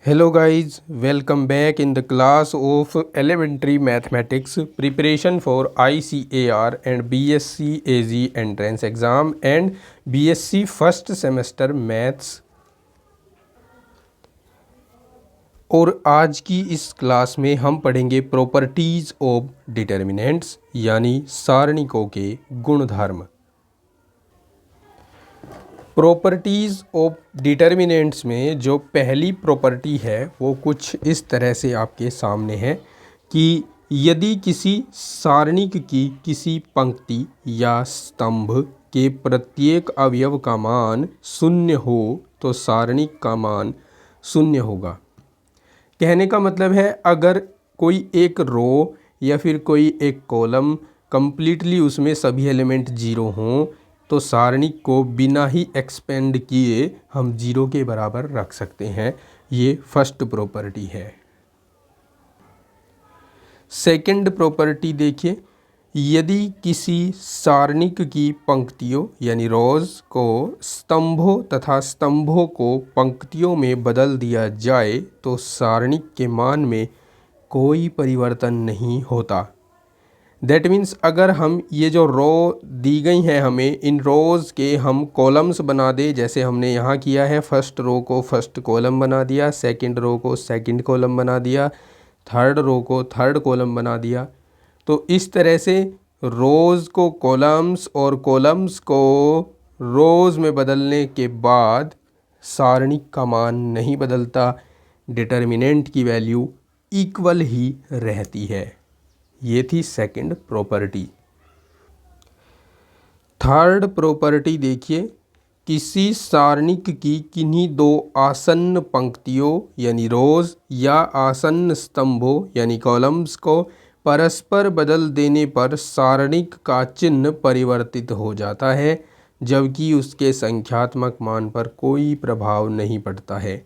Hello guys, welcome back in the class of elementary mathematics preparation for ICAR and BSc AG entrance exam and BSc first semester maths। और आज की इस class में हम पढ़ेंगे properties of determinants यानी सारणिकों के गुणधर्म। प्रॉपर्टीज़ ऑफ डिटर्मिनेंट्स में जो पहली प्रॉपर्टी है वो कुछ इस तरह से आपके सामने है कि यदि किसी सारणिक की किसी पंक्ति या स्तंभ के प्रत्येक अवयव का मान शून्य हो तो सारणिक का मान शून्य होगा। कहने का मतलब है अगर कोई एक रो या फिर कोई एक कॉलम कंप्लीटली उसमें सभी एलिमेंट जीरो हों तो सारणिक को बिना ही एक्सपेंड किए हम जीरो के बराबर रख सकते हैं। ये फर्स्ट प्रॉपर्टी है। सेकंड प्रॉपर्टी देखिए, यदि किसी सारणिक की पंक्तियों यानी रोज को स्तंभों तथा स्तंभों को पंक्तियों में बदल दिया जाए तो सारणिक के मान में कोई परिवर्तन नहीं होता। दैट मीन्स अगर हम ये जो रो दी गई हैं हमें इन रोज़ के हम कॉलम्स बना दें, जैसे हमने यहाँ किया है, फर्स्ट रो को फर्स्ट कॉलम बना दिया, सेकंड रो को सेकंड कॉलम बना दिया, थर्ड रो को थर्ड कॉलम बना दिया, तो इस तरह से रोज़ को कॉलम्स और कॉलम्स को रोज़ में बदलने के बाद सारणिक का मान नहीं बदलता, डिटर्मिनेंट की वैल्यू इक्वल ही रहती है। ये थी सेकंड प्रॉपर्टी। थर्ड प्रॉपर्टी देखिए, किसी सारणिक की किन्हीं दो आसन्न पंक्तियों यानी रोज या आसन्न स्तंभों यानी कॉलम्स को परस्पर बदल देने पर सारणिक का चिन्ह परिवर्तित हो जाता है जबकि उसके संख्यात्मक मान पर कोई प्रभाव नहीं पड़ता है।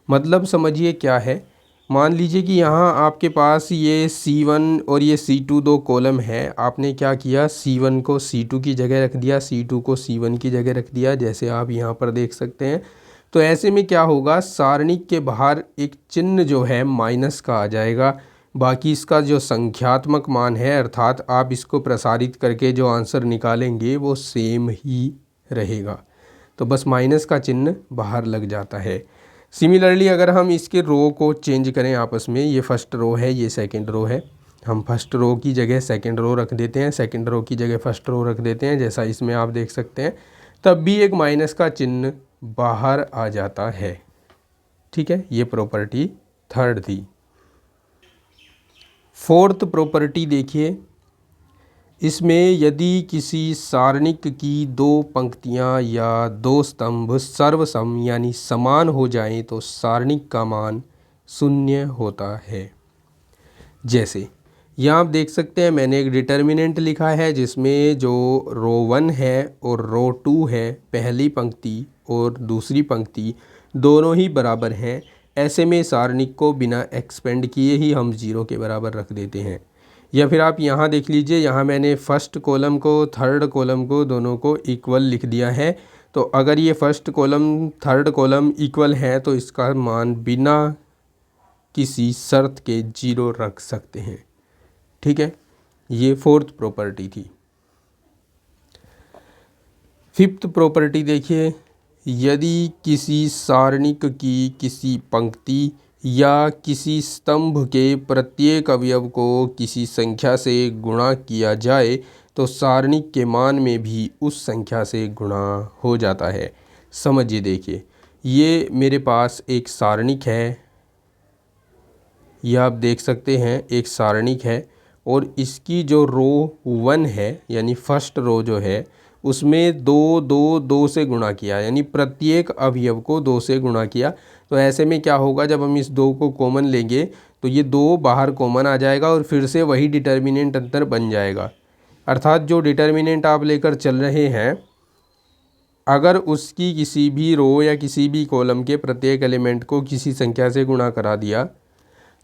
मतलब समझिए क्या है, मान लीजिए कि यहाँ आपके पास ये C1 और ये C2 दो कॉलम है। आपने क्या किया, C1 को C2 की जगह रख दिया, C2 को C1 की जगह रख दिया, जैसे आप यहाँ पर देख सकते हैं। तो ऐसे में क्या होगा, सारणिक के बाहर एक चिन्ह जो है माइनस का आ जाएगा, बाकी इसका जो संख्यात्मक मान है अर्थात आप इसको प्रसारित करके जो आंसर निकालेंगे वो सेम ही रहेगा। तो बस माइनस का चिन्ह बाहर लग जाता है। सिमिलरली अगर हम इसके रो को चेंज करें आपस में, ये फर्स्ट रो है, ये सेकंड रो है, हम फर्स्ट रो की जगह सेकंड रो रख देते हैं, सेकंड रो की जगह फर्स्ट रो रख देते हैं, जैसा इसमें आप देख सकते हैं, तब भी एक माइनस का चिन्ह बाहर आ जाता है। ठीक है, ये प्रॉपर्टी थर्ड थी। फोर्थ प्रॉपर्टी देखिए, इसमें यदि किसी सारणिक की दो पंक्तियां या दो स्तंभ सर्वसम यानी समान हो जाएं तो सारणिक का मान शून्य होता है। जैसे यहाँ आप देख सकते हैं मैंने एक डिटर्मिनेंट लिखा है जिसमें जो रो 1 है और रो 2 है, पहली पंक्ति और दूसरी पंक्ति दोनों ही बराबर हैं। ऐसे में सारणिक को बिना एक्सपेंड किए ही हम जीरो के बराबर रख देते हैं। या फिर आप यहाँ देख लीजिए, यहाँ मैंने फर्स्ट कॉलम को थर्ड कॉलम को दोनों को इक्वल लिख दिया है। तो अगर ये first column third column equal है तो इसका मान बिना किसी शर्त के जीरो रख सकते हैं। ठीक है, ये फोर्थ प्रॉपर्टी थी। फिफ्थ प्रॉपर्टी देखिए, यदि किसी सारणिक की किसी पंक्ति या किसी स्तंभ के प्रत्येक अवयव को किसी संख्या से गुणा किया जाए तो सारणिक के मान में भी उस संख्या से गुणा हो जाता है। समझिए देखिए, ये मेरे पास एक सारणिक है, यह आप देख सकते हैं एक सारणिक है और इसकी जो रो 1 है यानी फर्स्ट रो जो है उसमें दो से गुणा किया, यानी प्रत्येक अवयव को 2 से गुणा किया। तो ऐसे में क्या होगा, जब हम इस 2 को कॉमन लेंगे तो ये 2 बाहर कॉमन आ जाएगा और फिर से वही डिटर्मिनेंट अंतर बन जाएगा। अर्थात जो डिटर्मिनेंट आप लेकर चल रहे हैं, अगर उसकी किसी भी रो या किसी भी कॉलम के प्रत्येक एलिमेंट को किसी संख्या से गुणा करा दिया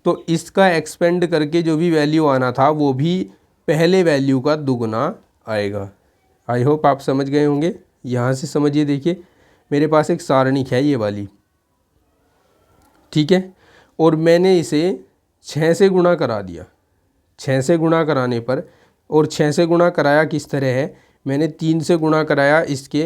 तो इसका एक्सपेंड करके जो भी वैल्यू आना था वो भी पहले वैल्यू का दुगुना आएगा। आई होप आप समझ गए होंगे। यहाँ से समझिए, देखिए मेरे पास एक सारणिक है ये वाली, ठीक है। और मैंने इसे 6 से गुणा करा दिया। 6 से गुणा कराने पर, और 6 से गुणा कराया किस तरह है, मैंने 3 से गुणा कराया इसके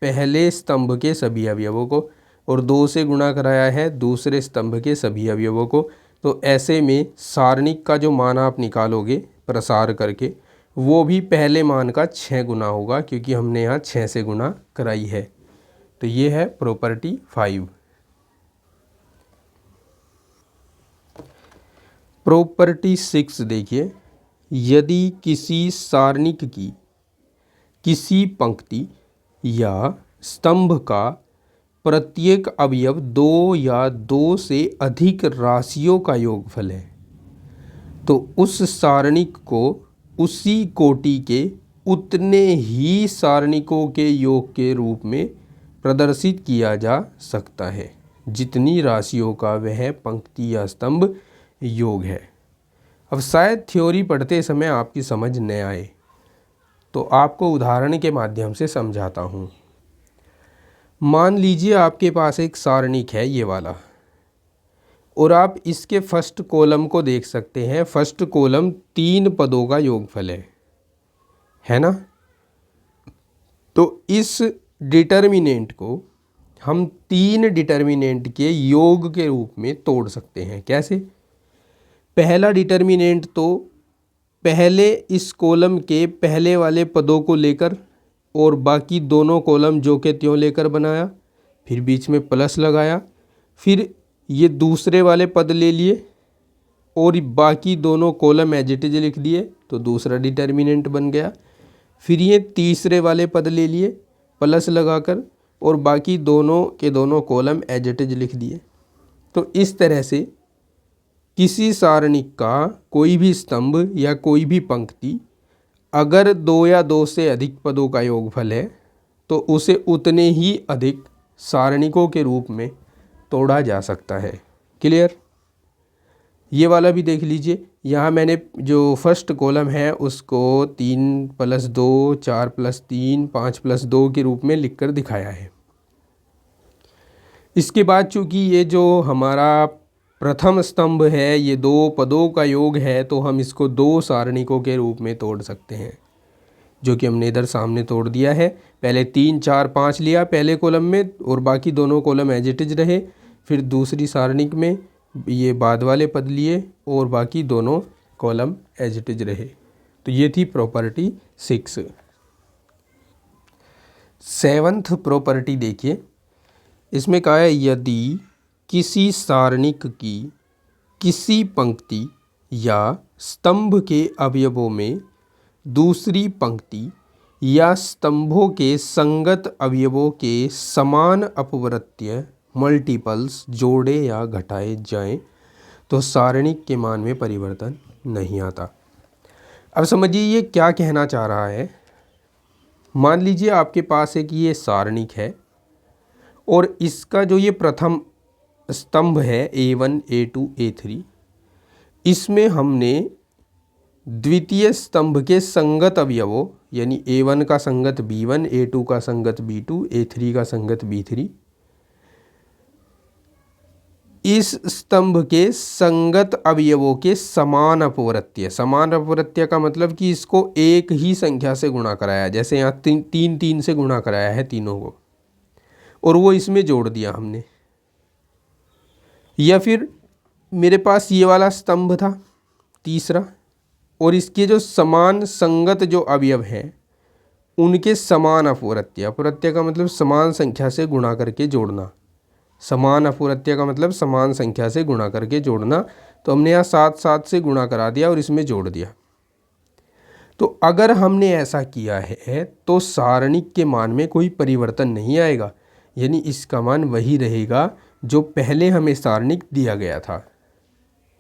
पहले स्तंभ के सभी अवयवों को, और 2 से गुणा कराया है दूसरे स्तंभ के सभी अवयवों को। तो ऐसे में सारणिक का जो मान आप निकालोगे प्रसार करके, वो भी पहले मान का 6 गुना होगा, क्योंकि हमने यहाँ 6 से गुणा कराई है। तो ये है प्रॉपर्टी 5। प्रॉपर्टी 6 देखिए, यदि किसी सारणिक की किसी पंक्ति या स्तंभ का प्रत्येक अवयव 2 या 2 से अधिक राशियों का योगफल है, तो उस सारणिक को उसी कोटि के उतने ही सारणिकों के योग के रूप में प्रदर्शित किया जा सकता है जितनी राशियों का वह पंक्ति या स्तंभ योग है। अब शायद थ्योरी पढ़ते समय आपकी समझ न आए, तो आपको उदाहरण के माध्यम से समझाता हूँ। मान लीजिए आपके पास एक सारणिक है ये वाला, और आप इसके फर्स्ट कॉलम को देख सकते हैं। फर्स्ट कॉलम 3 पदों का योगफल है ना। तो इस डिटर्मिनेंट को हम 3 डिटर्मिनेंट के योग के रूप में तोड़ सकते हैं। कैसे? पहला डिटर्मिनेंट तो पहले इस कॉलम के पहले वाले पदों को लेकर और बाकी दोनों कॉलम जो के त्यों लेकर बनाया, फिर बीच में प्लस लगाया, फिर ये दूसरे वाले पद ले लिए और बाकी दोनों कॉलम एज इट इज लिख दिए, तो दूसरा डिटर्मिनेंट बन गया। फिर ये तीसरे वाले पद ले लिए प्लस लगाकर और बाकी दोनों के दोनों कॉलम एज इट इज लिख दिए। तो इस तरह से किसी सारणिक का कोई भी स्तंभ या कोई भी पंक्ति अगर 2 या 2 से अधिक पदों का योगफल है, तो उसे उतने ही अधिक सारणिकों के रूप में तोड़ा जा सकता है। क्लियर? ये वाला भी देख लीजिए। यहाँ मैंने जो फर्स्ट कॉलम है उसको 3 + 2, 4 + 3, 5 + 2 के रूप में लिखकर दिखाया है। इसके बाद चूँकि ये जो हमारा प्रथम स्तंभ है ये 2 पदों का योग है, तो हम इसको 2 सारणिकों के रूप में तोड़ सकते हैं, जो कि हमने इधर सामने तोड़ दिया है। पहले 3, 4, 5 लिया पहले कॉलम में और बाकी दोनों कॉलम एज इट इज रहे। फिर दूसरी सारणिक में ये बाद वाले पद लिए और बाकी दोनों कॉलम एज इट इज रहे। तो ये थी प्रॉपर्टी 6। 7th प्रॉपर्टी देखिए, इसमें कहा है यदि किसी सारणिक की किसी पंक्ति या स्तंभ के अवयवों में दूसरी पंक्ति या स्तंभों के संगत अवयवों के समान अपवर्त्य मल्टीपल्स जोड़े या घटाए जाएं, तो सारणिक के मान में परिवर्तन नहीं आता। अब समझिए ये क्या कहना चाह रहा है। मान लीजिए आपके पास एक ये सारणिक है और इसका जो ये प्रथम स्तंभ है A1, A2, A3, इसमें हमने द्वितीय स्तंभ के संगत अवयवों यानी A1 का संगत B1, A2 का संगत B2, A3 का संगत B3, इस स्तंभ के संगत अवयवों के समान अपवर्त्य। समान अपवर्त्य का मतलब कि इसको एक ही संख्या से गुणा कराया, जैसे यहाँ 3 से गुणा कराया है तीनों को और वो इसमें जोड़ दिया हमने। या फिर मेरे पास ये वाला स्तंभ था तीसरा, और इसके जो समान संगत जो अवयव हैं उनके समान अपवर्त्य। अपवर्त्य का मतलब समान संख्या से गुणा करके जोड़ना। समान अपवर्त्य का मतलब समान संख्या से गुणा करके जोड़ना। तो हमने यहाँ 7 से गुणा करा दिया और इसमें जोड़ दिया। तो अगर हमने ऐसा किया है तो सारणिक के मान में कोई परिवर्तन नहीं आएगा, यानी इसका मान वही रहेगा जो पहले हमें सारणिक दिया गया था।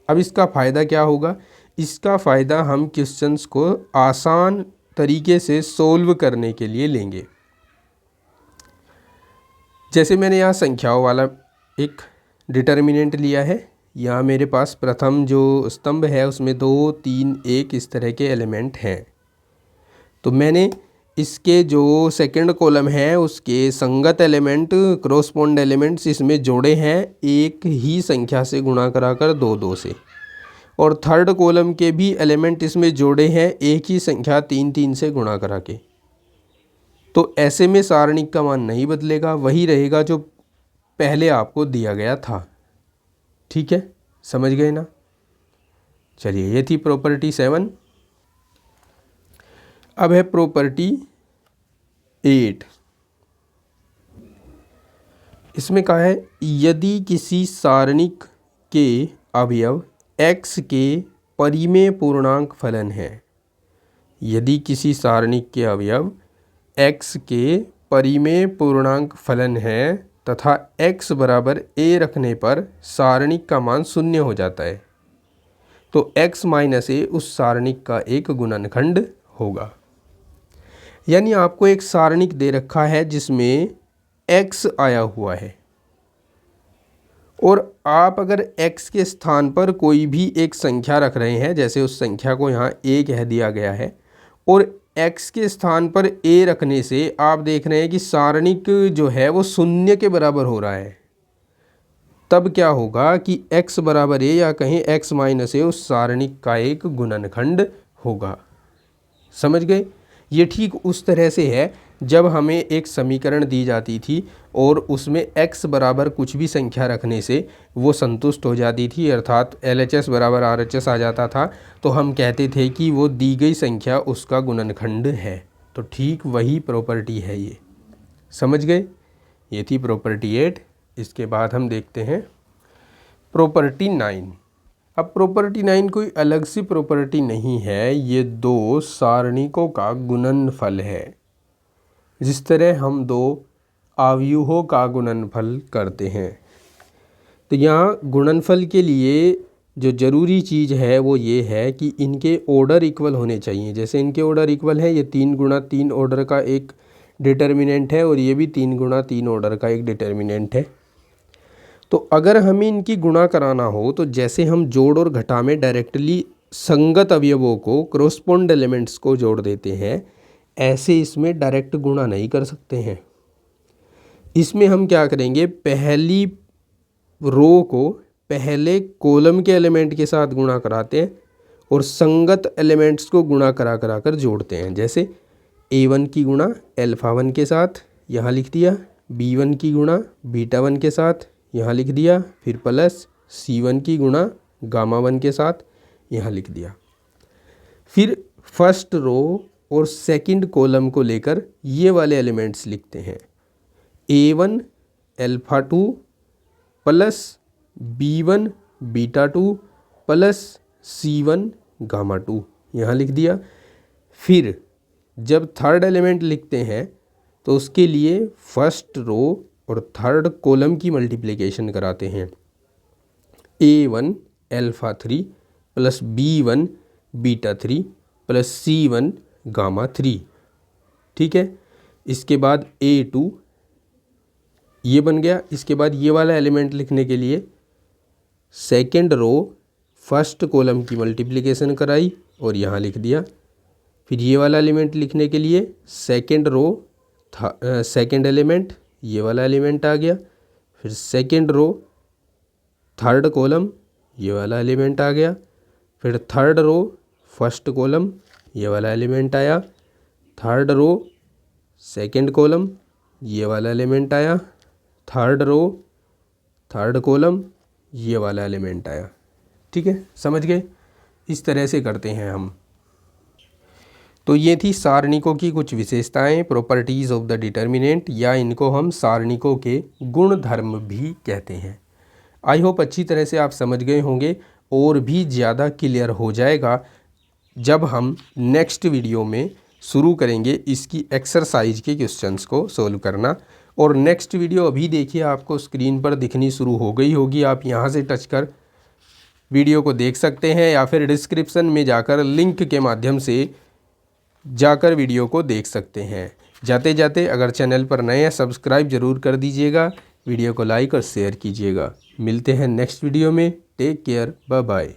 अब इसका फ़ायदा क्या होगा? इसका फ़ायदा हम क्वेश्चंस को आसान तरीके से सोल्व करने के लिए लेंगे। जैसे मैंने यहाँ संख्याओं वाला एक डिटर्मिनेंट लिया है। यहाँ मेरे पास प्रथम जो स्तंभ है उसमें 2, 3, 1 इस तरह के एलिमेंट हैं। तो मैंने इसके जो सेकंड कॉलम है उसके संगत एलिमेंट क्रॉसपोंड एलिमेंट्स इसमें जोड़े हैं एक ही संख्या से गुणा कराकर 2 से, और थर्ड कॉलम के भी एलिमेंट इसमें जोड़े हैं एक ही संख्या 3 से गुणा करा के। तो ऐसे में सारणिक का मान नहीं बदलेगा, वही रहेगा जो पहले आपको दिया गया था। ठीक है, समझ गए ना। चलिए, ये थी प्रॉपर्टी 7। अब है प्रॉपर्टी 8। इसमें कहा है यदि किसी सारणिक के अवयव x के परिमेय पूर्णांक फलन है, यदि किसी सारणिक के अवयव x के परिमेय पूर्णांक फलन है तथा x बराबर a रखने पर सारणिक का मान 0 हो जाता है, तो x माइनस a उस सारणिक का एक गुणनखंड होगा। यानी आपको एक सारणिक दे रखा है जिसमें x आया हुआ है, और आप अगर x के स्थान पर कोई भी एक संख्या रख रहे हैं, जैसे उस संख्या को यहाँ a कह दिया गया है, और x के स्थान पर a रखने से आप देख रहे हैं कि सारणिक जो है वो 0 के बराबर हो रहा है, तब क्या होगा कि x बराबर a या कहें x माइनस a उस सारणिक का एक गुणनखंड होगा। समझ गए। ये ठीक उस तरह से है जब हमें एक समीकरण दी जाती थी और उसमें x बराबर कुछ भी संख्या रखने से वो संतुष्ट हो जाती थी, अर्थात LHS बराबर RHS आ जाता था, तो हम कहते थे कि वो दी गई संख्या उसका गुणनखंड है। तो ठीक वही प्रॉपर्टी है ये। समझ गए। ये थी प्रॉपर्टी 8। इसके बाद हम देखते हैं प्रॉपर्टी 9। अब प्रॉपर्टी 9 कोई अलग सी प्रॉपर्टी नहीं है, ये दो सारणिकों का गुणनफल है। जिस तरह हम दो अवयवों का गुणनफल करते हैं, तो यहाँ गुणनफल के लिए जो ज़रूरी चीज़ है वो ये है कि इनके ऑर्डर इक्वल होने चाहिए। जैसे इनके ऑर्डर इक्वल है, ये 3 गुणा 3 ऑर्डर का एक डिटर्मिनेंट है और ये भी 3 गुणा 3 ऑर्डर का एक डिटर्मिनेंट है। तो अगर हमें इनकी गुणा कराना हो तो जैसे हम जोड़ और घटा में डायरेक्टली संगत अवयवों को क्रॉसपोंड एलिमेंट्स को जोड़ देते हैं, ऐसे इसमें डायरेक्ट गुणा नहीं कर सकते हैं। इसमें हम क्या करेंगे, पहली रो को पहले कॉलम के एलिमेंट के साथ गुणा कराते हैं और संगत एलिमेंट्स को गुणा करा कर जोड़ते हैं। जैसे A1 की गुणा अल्फ़ा 1 के साथ यहाँ लिख दिया, B1 की गुणा बीटा 1 के साथ यहाँ लिख दिया, फिर प्लस C1 की गुणा गामा 1 के साथ यहाँ लिख दिया। फिर फर्स्ट रो और सेकंड कॉलम को लेकर ये वाले एलिमेंट्स लिखते हैं, A1 alpha 2 plus B1 beta 2 plus C1 gamma 2 यहाँ लिख दिया। फिर जब थर्ड एलिमेंट लिखते हैं तो उसके लिए फर्स्ट रो और थर्ड कॉलम की मल्टीप्लिकेशन कराते हैं, A1 alpha 3 plus B1 beta 3 plus C1 gamma 3। ठीक है। इसके बाद A2 ये बन गया। इसके बाद ये वाला एलिमेंट लिखने के लिए सेकंड रो फर्स्ट कॉलम की मल्टीप्लिकेशन कराई और यहाँ लिख दिया। फिर ये वाला एलिमेंट लिखने के लिए सेकंड रो सेकंड एलिमेंट ये वाला एलिमेंट आ गया। फिर सेकंड रो थर्ड कॉलम ये वाला एलिमेंट आ गया। फिर थर्ड रो फर्स्ट कॉलम ये वाला एलिमेंट आया। थर्ड रो सेकंड कॉलम ये वाला एलिमेंट आया। थर्ड रो थर्ड कॉलम ये वाला एलिमेंट आया। ठीक है, समझ गए। इस तरह से करते हैं हम। तो ये थी सारणिकों की कुछ विशेषताएं, प्रॉपर्टीज़ ऑफ द डिटर्मिनेंट, या इनको हम सारणिकों के गुण धर्म भी कहते हैं। आई होप अच्छी तरह से आप समझ गए होंगे, और भी ज़्यादा क्लियर हो जाएगा जब हम नेक्स्ट वीडियो में शुरू करेंगे इसकी एक्सरसाइज के क्वेश्चंस को सोल्व करना। और नेक्स्ट वीडियो अभी देखिए आपको स्क्रीन पर दिखनी शुरू हो गई होगी, आप यहाँ से टच कर वीडियो को देख सकते हैं, या फिर डिस्क्रिप्शन में जाकर लिंक के माध्यम से जाकर वीडियो को देख सकते हैं। जाते जाते अगर चैनल पर नए हैं सब्सक्राइब ज़रूर कर दीजिएगा, वीडियो को लाइक और शेयर कीजिएगा। मिलते हैं नेक्स्ट वीडियो में। Take care, bye bye.